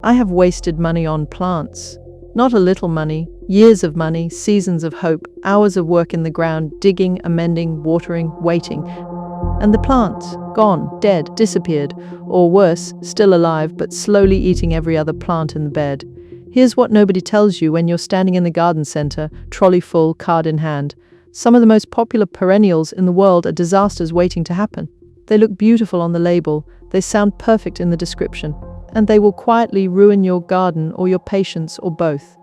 I have wasted money on plants. Not a little money, years of money, seasons of hope, hours of work in the ground, digging, amending, watering, waiting. And the plant, gone, dead, disappeared, or worse, still alive, but slowly eating every other plant in the bed. Here's what nobody tells you when you're standing in the garden center, trolley full, card in hand. Some of the most popular perennials in the world are disasters waiting to happen. They look beautiful on the label, they sound perfect in the description, and they will quietly ruin your garden or your patience or both.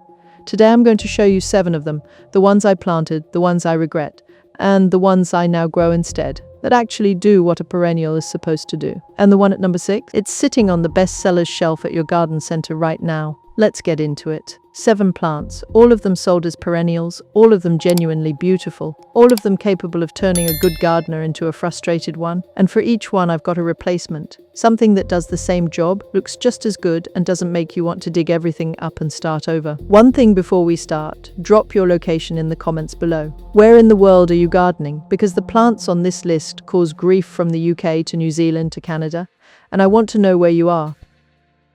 Today I'm going to show you 7 of them, the ones I planted, the ones I regret, and the ones I now grow instead, that actually do what a perennial is supposed to do. And the one at number 6? It's sitting on the bestsellers shelf at your garden center right now. Let's get into it. 7 plants, all of them sold as perennials, all of them genuinely beautiful, all of them capable of turning a good gardener into a frustrated one. And for each one I've got a replacement. Something that does the same job, looks just as good, and doesn't make you want to dig everything up and start over. One thing before we start, drop your location in the comments below. Where in the world are you gardening? Because the plants on this list cause grief from the UK to New Zealand to Canada, and I want to know where you are.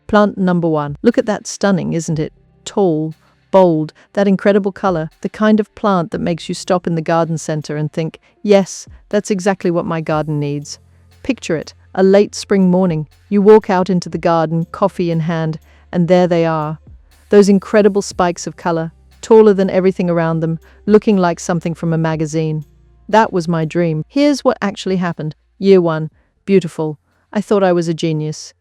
Plant number 1. Look at that, stunning, isn't it? Tall, bold, that incredible color, the kind of plant that makes you stop in the garden center and think, yes, that's exactly what my garden needs. Picture it, a late spring morning. You walk out into the garden, coffee in hand, and there they are. Those incredible spikes of color, taller than everything around them, looking like something from a magazine. That was my dream. Here's what actually happened. Year 1, beautiful. I thought I was a genius.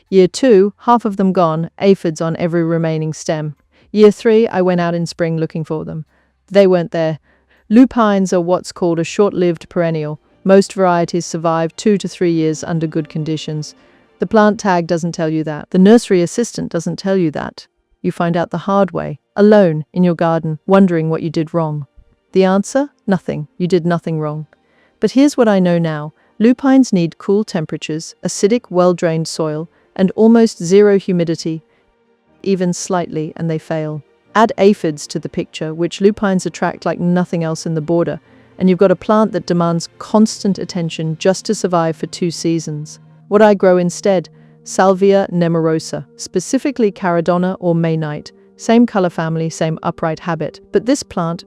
Year 2, half of them gone, aphids on every remaining stem. Year 3, I went out in spring looking for them. They weren't there. Lupines are what's called a short-lived perennial. Most varieties survive 2 to 3 years under good conditions. The plant tag doesn't tell you that. The nursery assistant doesn't tell you that. You find out the hard way, alone, in your garden, wondering what you did wrong. The answer? Nothing. You did nothing wrong. But here's what I know now. Lupines need cool temperatures, acidic, well-drained soil, and almost zero humidity, even slightly, and they fail. Add aphids to the picture, which lupines attract like nothing else in the border, and you've got a plant that demands constant attention just to survive for 2 seasons. What I grow instead? Salvia nemorosa, specifically Caradonna or Maynite. Same color family, same upright habit. But this plant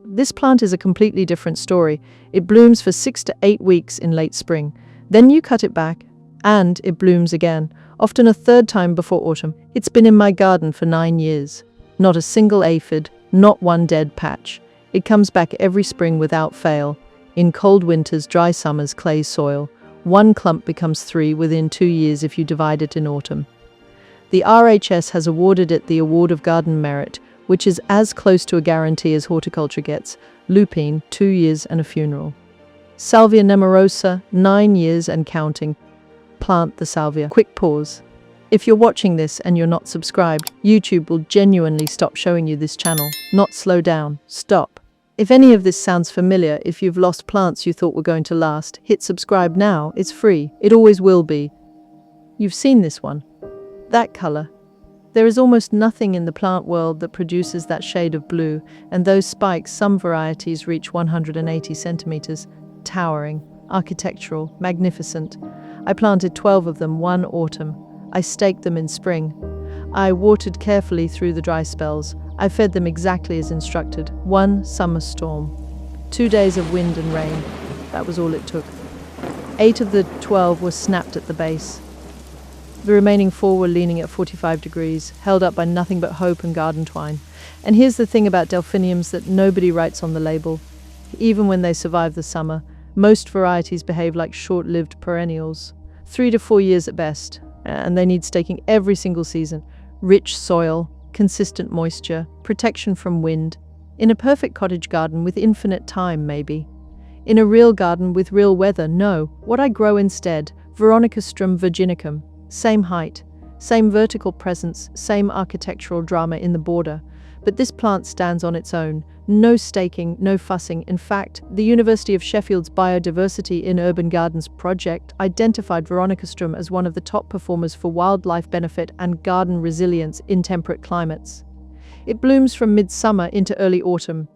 is a completely different story. It blooms for 6 to 8 weeks in late spring. Then you cut it back, and it blooms again, often a 3rd time before autumn. It's been in my garden for 9 years. Not a single aphid, not one dead patch. It comes back every spring without fail. In cold winters, dry summers, clay soil. 1 clump becomes 3 within 2 years if you divide it in autumn. The RHS has awarded it the Award of Garden Merit, which is as close to a guarantee as horticulture gets. Lupine, 2 years and a funeral. Salvia nemorosa, 9 years and counting. Plant the salvia. Quick pause. If you're watching this and you're not subscribed, YouTube will genuinely stop showing you this channel. Not slow down. Stop. If any of this sounds familiar, if you've lost plants you thought were going to last, hit subscribe now. It's free. It always will be. You've seen this one. That color. There is almost nothing in the plant world that produces that shade of blue, and those spikes, some varieties reach 180 centimeters. Towering, architectural, magnificent. I planted 12 of them one autumn. I staked them in spring. I watered carefully through the dry spells. I fed them exactly as instructed. 1 summer storm. 2 days of wind and rain. That was all it took. 8 of the 12 were snapped at the base. The remaining 4 were leaning at 45 degrees, held up by nothing but hope and garden twine. And here's the thing about delphiniums that nobody writes on the label. Even when they survive the summer, most varieties behave like short-lived perennials. 3 to 4 years at best, and they need staking every single season. Rich soil, consistent moisture, protection from wind. In a perfect cottage garden with infinite time, maybe. In a real garden with real weather, no. What I grow instead, Veronicastrum virginicum. Same height, same vertical presence, same architectural drama in the border. But this plant stands on its own. No staking, no fussing. In fact, the University of Sheffield's Biodiversity in Urban Gardens project identified Veronicastrum as one of the top performers for wildlife benefit and garden resilience in temperate climates. It blooms from midsummer into early autumn.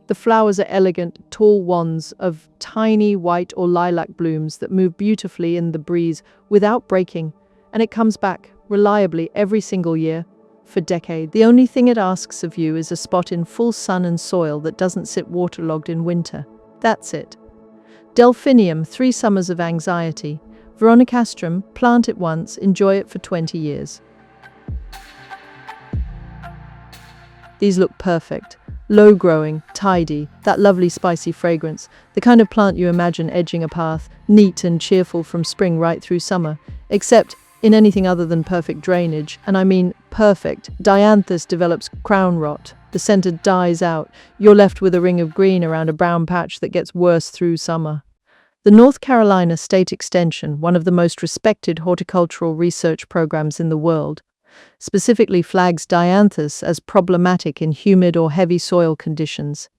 The flowers are elegant, tall wands of tiny white or lilac blooms that move beautifully in the breeze without breaking, and it comes back reliably every single year. for decades. The only thing it asks of you is a spot in full sun and soil that doesn't sit waterlogged in winter. That's it. Delphinium, 3 summers of anxiety. Veronicastrum, plant it once, enjoy it for 20 years. These look perfect. Low-growing, tidy, that lovely spicy fragrance, the kind of plant you imagine edging a path, neat and cheerful from spring right through summer. Except, in anything other than perfect drainage, and I mean perfect, dianthus develops crown rot. The center dies out. You're left with a ring of green around a brown patch that gets worse through summer. The North Carolina State Extension, one of the most respected horticultural research programs in the world, specifically flags dianthus as problematic in humid or heavy soil conditions.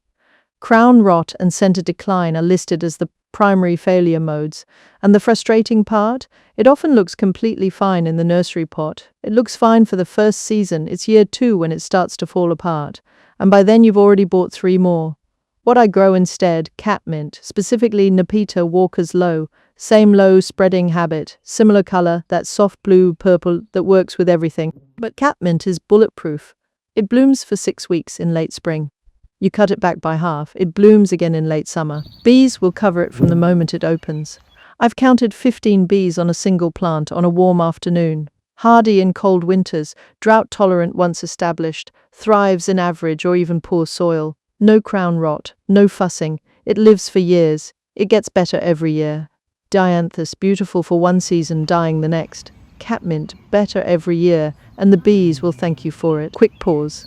Crown rot and center decline are listed as the primary failure modes, and the frustrating part? It often looks completely fine in the nursery pot. It looks fine for the first season, it's year 2 when it starts to fall apart, and by then you've already bought 3 more. What I grow instead, catmint, specifically Nepeta Walker's Low, same low spreading habit, similar color, that soft blue-purple that works with everything. But catmint is bulletproof. It blooms for 6 weeks in late spring. You cut it back by half, it blooms again in late summer. Bees will cover it from the moment it opens. I've counted 15 bees on a single plant on a warm afternoon. Hardy in cold winters, drought-tolerant once established, thrives in average or even poor soil. No crown rot, no fussing. It lives for years. It gets better every year. Dianthus, beautiful for one season, dying the next. Catmint, better every year, and the bees will thank you for it. Quick pause.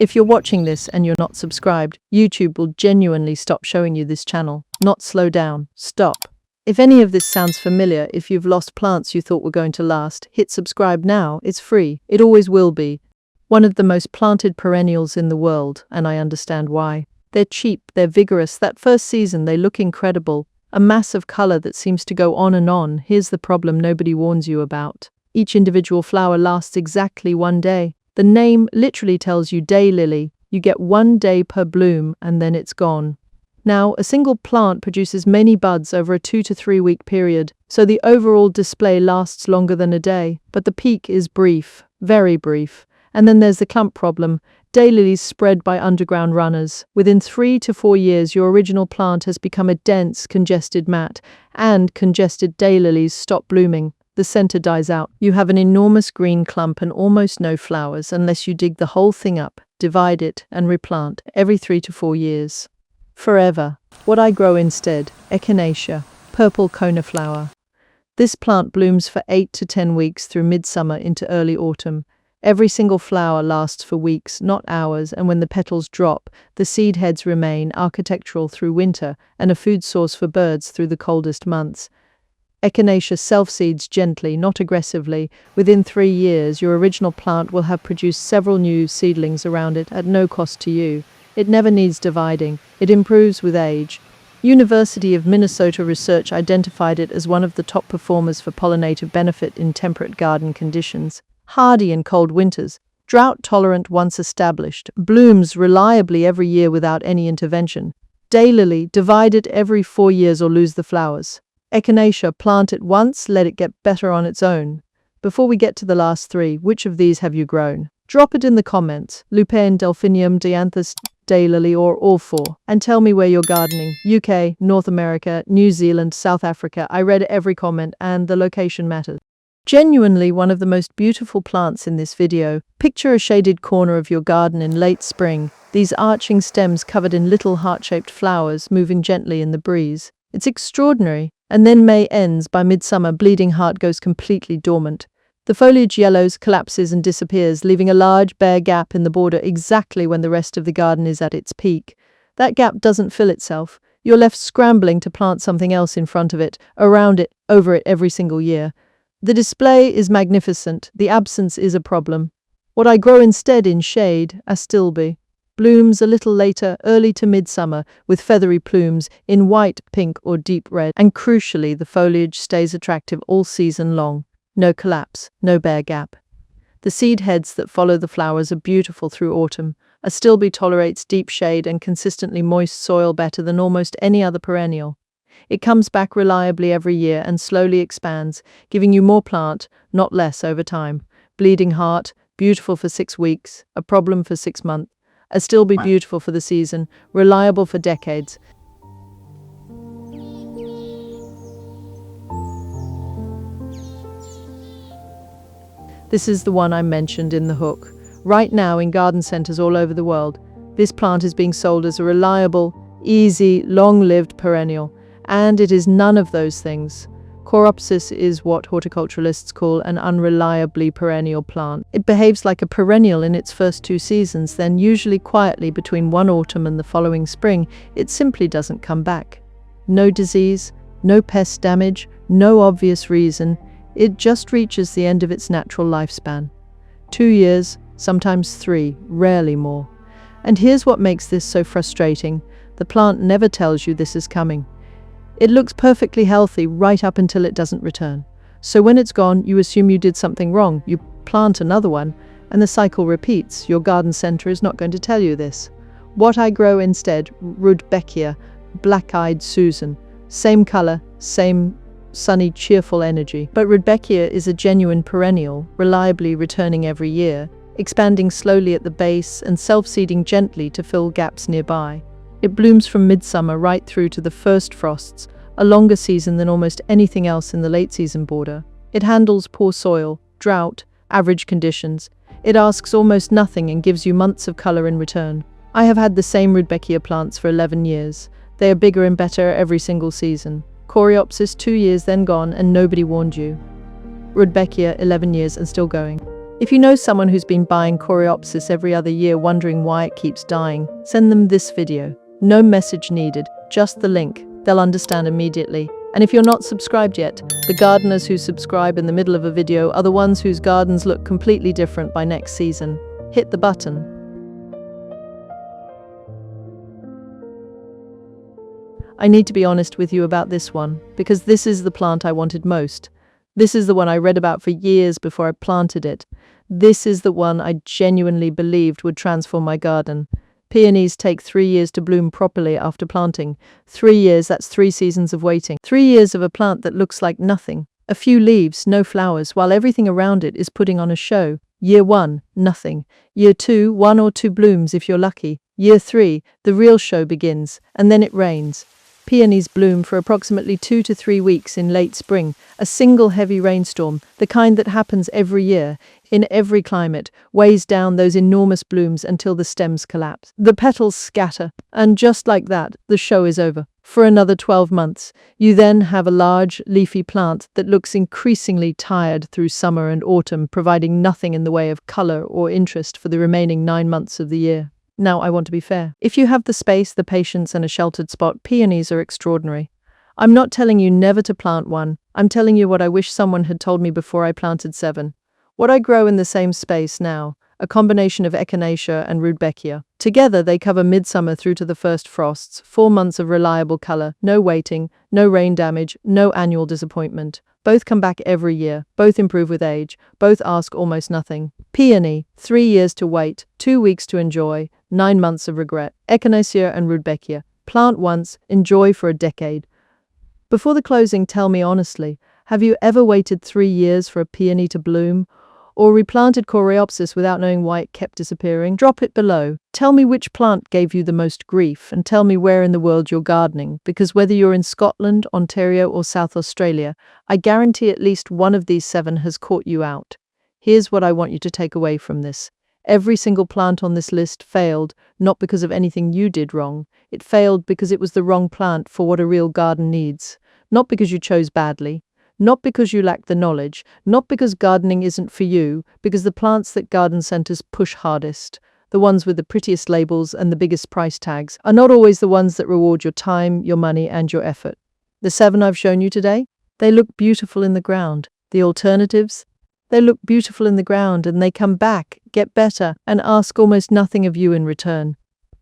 If you're watching this and you're not subscribed, YouTube will genuinely stop showing you this channel. Not slow down. Stop. If any of this sounds familiar, if you've lost plants you thought were going to last, hit subscribe now. It's free. It always will be. One of the most planted perennials in the world, and I understand why. They're cheap, they're vigorous. That first season they look incredible. A mass of color that seems to go on and on. Here's the problem nobody warns you about. Each individual flower lasts exactly 1 day. The name literally tells you daylily. You get 1 day per bloom and then it's gone. Now, a single plant produces many buds over a 2 to 3 week period, so the overall display lasts longer than a day. But the peak is brief, very brief. And then there's the clump problem. Daylilies spread by underground runners. Within 3 to 4 years, your original plant has become a dense, congested mat, and congested daylilies stop blooming. The center dies out. You have an enormous green clump and almost no flowers unless you dig the whole thing up, divide it, and replant every 3 to 4 years. Forever. What I grow instead, Echinacea, purple coneflower. This plant blooms for 8 to 10 weeks through midsummer into early autumn. Every single flower lasts for weeks, not hours, and when the petals drop, the seed heads remain architectural through winter and a food source for birds through the coldest months. Echinacea self-seeds gently, not aggressively. Within 3 years, your original plant will have produced several new seedlings around it at no cost to you. It never needs dividing. It improves with age. University of Minnesota research identified it as one of the top performers for pollinator benefit in temperate garden conditions. Hardy in cold winters, drought-tolerant once established, blooms reliably every year without any intervention. Daylily, divide it every 4 years or lose the flowers. Echinacea, plant it once, let it get better on its own. Before we get to the last 3, which of these have you grown? Drop it in the comments. Lupane, Delphinium, Dianthus, Daylily, or all 4. And tell me where you're gardening. UK, North America, New Zealand, South Africa. I read every comment and the location matters. Genuinely one of the most beautiful plants in this video. Picture a shaded corner of your garden in late spring, these arching stems covered in little heart-shaped flowers moving gently in the breeze. It's extraordinary. And then May ends. By midsummer, bleeding heart goes completely dormant. The foliage yellows, collapses and disappears, leaving a large bare gap in the border exactly when the rest of the garden is at its peak. That gap doesn't fill itself. You're left scrambling to plant something else in front of it, around it, over it every single year. The display is magnificent, the absence is a problem. What I grow instead in shade, astilbe, blooms a little later, early to midsummer, with feathery plumes in white, pink or deep red, and crucially the foliage stays attractive all season long. No collapse, no bare gap. The seed heads that follow the flowers are beautiful through autumn. Astilbe tolerates deep shade and consistently moist soil better than almost any other perennial. It comes back reliably every year and slowly expands, giving you more plant, not less over time. Bleeding heart, beautiful for 6 weeks, a problem for 6 months, and still be beautiful for the season, reliable for decades. This is the one I mentioned in the hook. Right now, in garden centers all over the world, this plant is being sold as a reliable, easy, long-lived perennial, and it is none of those things. Coreopsis is what horticulturalists call an unreliably perennial plant. It behaves like a perennial in its first 2 seasons, then usually quietly between one autumn and the following spring, it simply doesn't come back. No disease, no pest damage, no obvious reason. It just reaches the end of its natural lifespan. 2 years, sometimes 3, rarely more. And here's what makes this so frustrating. The plant never tells you this is coming. It looks perfectly healthy right up until it doesn't return. So when it's gone, you assume you did something wrong. You plant another one, and the cycle repeats. Your garden center is not going to tell you this. What I grow instead, Rudbeckia, black-eyed Susan. Same color, same sunny, cheerful energy. But Rudbeckia is a genuine perennial, reliably returning every year, expanding slowly at the base and self-seeding gently to fill gaps nearby. It blooms from midsummer right through to the first frosts, a longer season than almost anything else in the late-season border. It handles poor soil, drought, average conditions. It asks almost nothing and gives you months of color in return. I have had the same Rudbeckia plants for 11 years. They are bigger and better every single season. Coreopsis 2 years, then gone, and nobody warned you. Rudbeckia 11 years and still going. If you know someone who's been buying Coreopsis every other year wondering why it keeps dying, send them this video. No message needed, just the link. They'll understand immediately. And if you're not subscribed yet, the gardeners who subscribe in the middle of a video are the ones whose gardens look completely different by next season. Hit the button. I need to be honest with you about this one, because this is the plant I wanted most. This is the one I read about for years before I planted it. This is the one I genuinely believed would transform my garden. Peonies take 3 years to bloom properly after planting. 3 years, that's 3 seasons of waiting. 3 years of a plant that looks like nothing. A few leaves, no flowers, while everything around it is putting on a show. Year 1, nothing. Year 2, 1 or 2 blooms if you're lucky. Year 3, the real show begins, and then it rains. Peonies bloom for approximately 2 to 3 weeks in late spring, a single heavy rainstorm, the kind that happens every year, in every climate, weighs down those enormous blooms until the stems collapse. The petals scatter, and just like that, the show is over. For another 12 months, you then have a large, leafy plant that looks increasingly tired through summer and autumn, providing nothing in the way of color or interest for the remaining 9 months of the year. Now, I want to be fair. If you have the space, the patience, and a sheltered spot, peonies are extraordinary. I'm not telling you never to plant one. I'm telling you what I wish someone had told me before I planted 7. What I grow in the same space now, a combination of echinacea and Rudbeckia. Together, they cover midsummer through to the first frosts, 4 months of reliable color, no waiting, no rain damage, no annual disappointment. Both come back every year, both improve with age, both ask almost nothing. Peony, 3 years to wait, 2 weeks to enjoy, 9 months of regret. Echinacea and Rudbeckia, plant once, enjoy for a decade. Before the closing, tell me honestly, have you ever waited 3 years for a peony to bloom? Or replanted Coreopsis without knowing why it kept disappearing? Drop it below. Tell me which plant gave you the most grief, and tell me where in the world you're gardening, because whether you're in Scotland, Ontario, or South Australia, I guarantee at least one of these 7 has caught you out. Here's what I want you to take away from this. Every single plant on this list failed, not because of anything you did wrong. It failed because it was the wrong plant for what a real garden needs. Not because you chose badly. Not because you lack the knowledge, not because gardening isn't for you, because the plants that garden centers push hardest, the ones with the prettiest labels and the biggest price tags, are not always the ones that reward your time, your money, and your effort. The 7 I've shown you today, they look beautiful in the ground. The alternatives, they look beautiful in the ground and they come back, get better, and ask almost nothing of you in return.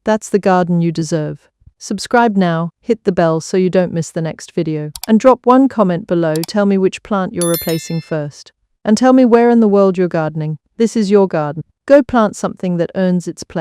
That's the garden you deserve. Subscribe now, hit the bell so you don't miss the next video. And drop one comment below, tell me which plant you're replacing first. And tell me where in the world you're gardening. This is your garden. Go plant something that earns its place.